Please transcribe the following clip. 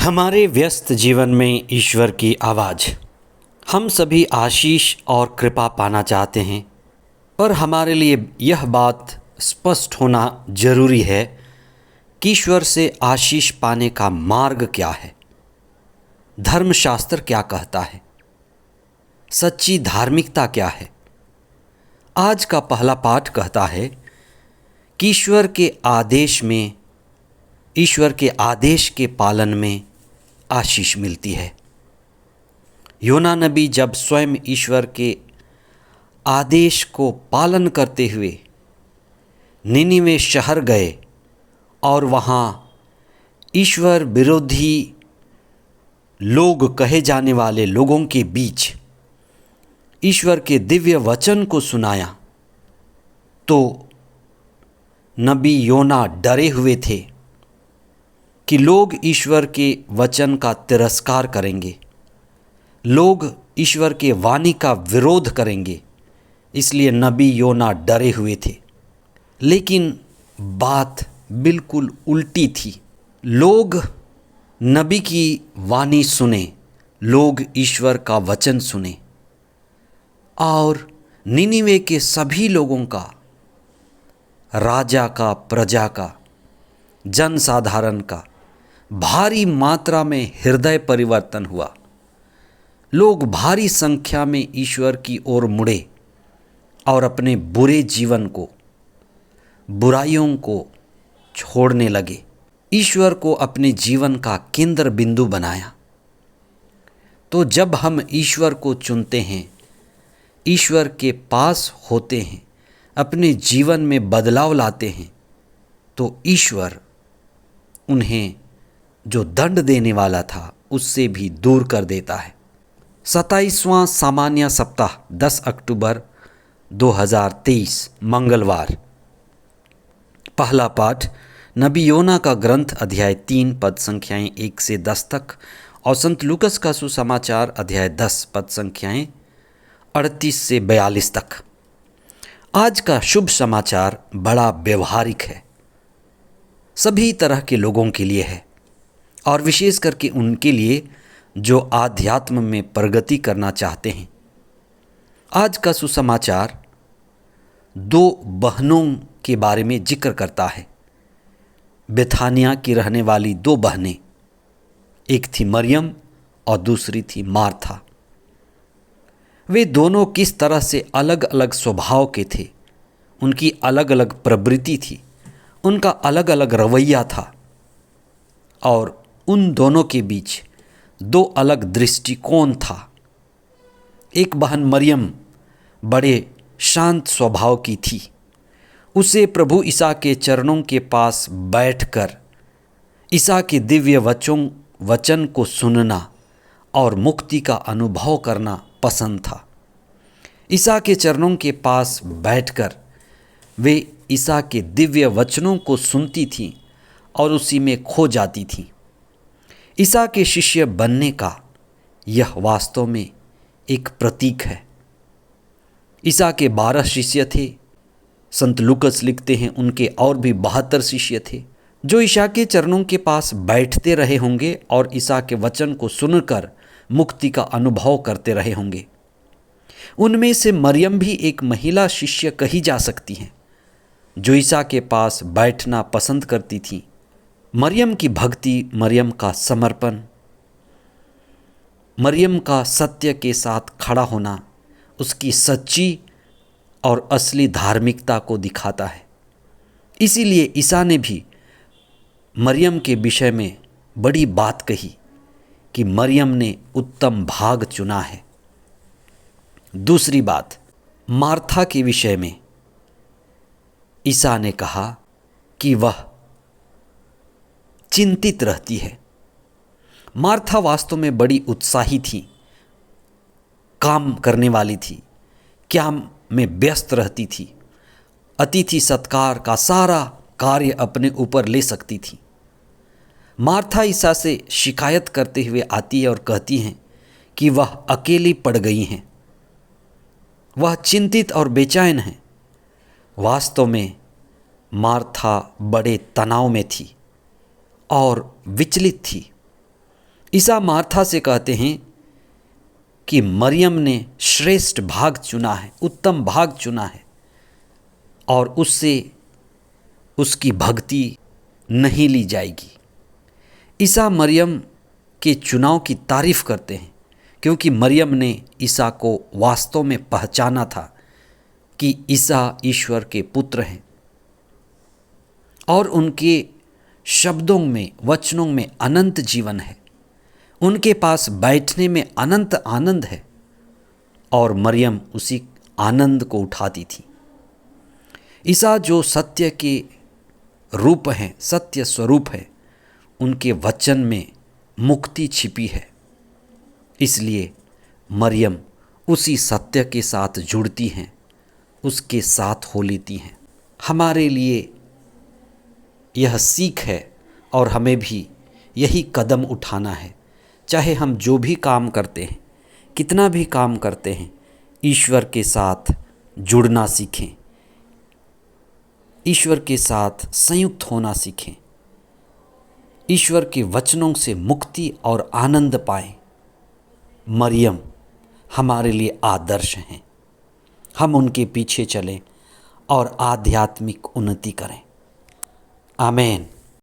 हमारे व्यस्त जीवन में ईश्वर की आवाज़। हम सभी आशीष और कृपा पाना चाहते हैं, पर हमारे लिए यह बात स्पष्ट होना जरूरी है कि ईश्वर से आशीष पाने का मार्ग क्या है, धर्मशास्त्र क्या कहता है, सच्ची धार्मिकता क्या है। आज का पहला पाठ कहता है कि ईश्वर के आदेश के पालन में आशीष मिलती है। योना नबी जब स्वयं ईश्वर के आदेश को पालन करते हुए निनिवे शहर गए और वहाँ ईश्वर विरोधी लोग कहे जाने वाले लोगों के बीच ईश्वर के दिव्य वचन को सुनाया, तो नबी योना डरे हुए थे कि लोग ईश्वर के वचन का तिरस्कार करेंगे, लोग ईश्वर के वाणी का विरोध करेंगे। इसलिए नबी योना डरे हुए थे। लेकिन बात बिल्कुल उल्टी थी। लोग नबी की वाणी सुने, लोग ईश्वर का वचन सुने और निनिवे के सभी लोगों का, राजा का, प्रजा का, जनसाधारण का भारी मात्रा में हृदय परिवर्तन हुआ। लोग भारी संख्या में ईश्वर की ओर मुड़े और अपने बुरे जीवन को, बुराइयों को छोड़ने लगे, ईश्वर को अपने जीवन का केंद्र बिंदु बनाया। तो जब हम ईश्वर को चुनते हैं, ईश्वर के पास होते हैं, अपने जीवन में बदलाव लाते हैं, तो ईश्वर उन्हें जो दंड देने वाला था उससे भी दूर कर देता है। 27वां सामान्य सप्ताह 10 अक्टूबर 2023 मंगलवार। पहला पाठ नबी योना का ग्रंथ अध्याय 3 पद संख्याएं 1 से 10 तक और संत लूकस का सुसमाचार अध्याय 10 पद संख्याएं 38 से 42 तक। आज का शुभ समाचार बड़ा व्यवहारिक है, सभी तरह के लोगों के लिए है और विशेष करके उनके लिए जो आध्यात्म में प्रगति करना चाहते हैं। आज का सुसमाचार 2 बहनों के बारे में जिक्र करता है। बेथानिया की रहने वाली 2 बहनें, एक थी मरियम और दूसरी थी मार्था। वे दोनों किस तरह से अलग अलग स्वभाव के थे, उनकी अलग अलग प्रवृत्ति थी, उनका अलग अलग रवैया था और उन दोनों के बीच 2 अलग दृष्टिकोण था। एक बहन मरियम बड़े शांत स्वभाव की थी। उसे प्रभु ईसा के चरणों के पास बैठकर ईसा के दिव्य वचन को सुनना और मुक्ति का अनुभव करना पसंद था। ईसा के चरणों के पास बैठकर वे ईसा के दिव्य वचनों को सुनती थीं और उसी में खो जाती थीं। ईसा के शिष्य बनने का यह वास्तव में एक प्रतीक है। ईसा के 12 शिष्य थे। संत लूकस लिखते हैं उनके और भी 72 शिष्य थे जो ईसा के चरणों के पास बैठते रहे होंगे और ईसा के वचन को सुनकर मुक्ति का अनुभव करते रहे होंगे। उनमें से मरियम भी एक महिला शिष्य कही जा सकती हैं जो ईसा के पास बैठना पसंद करती थी। मरियम की भक्ति, मरियम का समर्पण, मरियम का सत्य के साथ खड़ा होना उसकी सच्ची और असली धार्मिकता को दिखाता है। इसीलिए ईसा ने भी मरियम के विषय में बड़ी बात कही कि मरियम ने उत्तम भाग चुना है। दूसरी बात, मार्था के विषय में ईसा ने कहा कि वह चिंतित रहती है। मार्था वास्तव में बड़ी उत्साही थी, काम करने वाली थी, काम में व्यस्त रहती थी, अतिथि सत्कार का सारा कार्य अपने ऊपर ले सकती थी। मार्था ईसा से शिकायत करते हुए आती है और कहती हैं कि वह अकेली पड़ गई हैं, वह चिंतित और बेचैन हैं। वास्तव में मार्था बड़े तनाव में थी और विचलित थी। ईसा मार्था से कहते हैं कि मरियम ने श्रेष्ठ भाग चुना है, उत्तम भाग चुना है, और उससे उसकी भक्ति नहीं ली जाएगी। ईसा मरियम के चुनाव की तारीफ करते हैं, क्योंकि मरियम ने ईसा को वास्तव में पहचाना था कि ईसा ईश्वर के पुत्र हैं, और उनके शब्दों में, वचनों में अनंत जीवन है। उनके पास बैठने में अनंत आनंद है, और मरियम उसी आनंद को उठाती थी। ईसा जो सत्य के रूप हैं, सत्य स्वरूप है, उनके वचन में मुक्ति छिपी है। इसलिए मरियम उसी सत्य के साथ जुड़ती हैं, उसके साथ हो लेती हैं। हमारे लिए यह सीख है, और हमें भी यही कदम उठाना है। चाहे हम जो भी काम करते हैं, कितना भी काम करते हैं, ईश्वर के साथ जुड़ना सीखें, ईश्वर के साथ संयुक्त होना सीखें, ईश्वर के वचनों से मुक्ति और आनंद पाएं। मरियम हमारे लिए आदर्श हैं। हम उनके पीछे चलें और आध्यात्मिक उन्नति करें। आमीन।